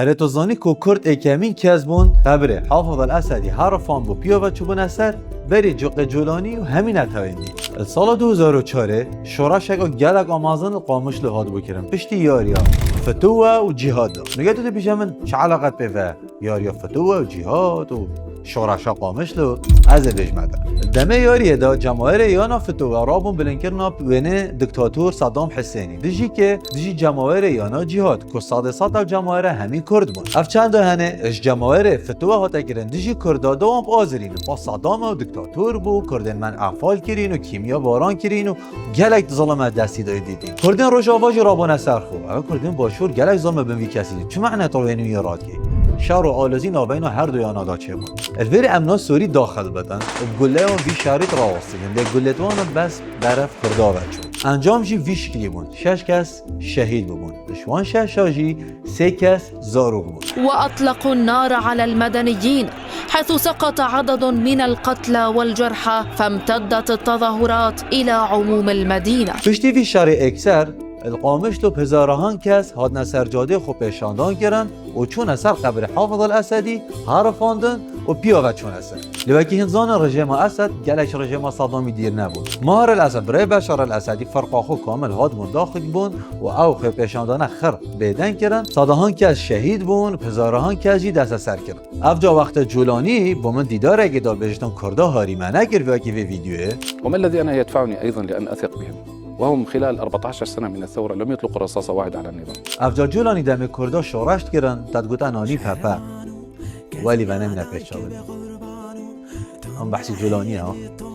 تو زانی که کرد اکمین کزبون قبره حافظ الاسدی حرفان بو پیاوه چوبون اثر بری جوق جولانی و همین اتوینی. سال 2004 شورش اگه گلگ آمازن قاموش لحاد بکرن پشتی یاریا فتوه و جهاد. میگه تو پیش من چه علاقت به یاریا فتوه و جهاد و شورش قامش لو از بجمده. دمه یاریه دا جماهیر یانا فتوه رابون بلنکرنا بین دکتاتور صدام حسینی. دیجی جماهیر یانا جهاد که صادسات جماهیر همین کرد بود. اف چند هنه اش جماهیر فتوه هاتا گرن دیجی کردا دوام آزرین با صدام و دکتاتور بو کردن من افعال کرین و کیمیا باران کرین و گلک ظلم دستی دیدین. کردن روشاواج رابون سرخو. اما کردن باشور گلک ظلم بنوی کسی. چه معنی تو اینو یارات کی؟ شهر و آلزی نابین و هر دویان آدا چه بود. الویر امنا سوری داخل بدن. گله و بی شرط راوستیدن. به گله‌توان بس برف کردا بچون. انجام جی ویش کلی بود. 6 کس شهید بود. شوان شاشی 3 کس زارو بود. وأطلقوا النار على المدنيين حيث سقط عدد من القتلى والجرحى فامتدت التظاهرات إلى عموم المدينة. پشتی وی شهر اکثر القامش لو هزاران کس هادن سرجاده خوب پیشاندان کردن و چون اثر قبر حافظ الاسدی حرفاندن و پیاوه چون اثر لوکی هنزان رژیم اسد گلش رژیم صدامی دیر نبود مهار الاسد برای بشار الاسدی فرق خو کامل هاد منداخل بون و او خوب پیشاندان خر بدن کردن صداهان کس شهید بون هزاران کسی دست سر کردن افجا وقت جولانی با من دیدار اگه دار بجتون کرده هاری من اگر وکی في فيديوه وما الذي انا يدفعني ايضا لان اثق بهم وهم خلال 14 سنة من الثورة لم يطلقوا رصاصة واحدة على النظام. افجا جولانی دم کردا شورشت کردن تدگوتن آنی پپا ولی و نمینه پیش شده. هم بحثی جولانی ها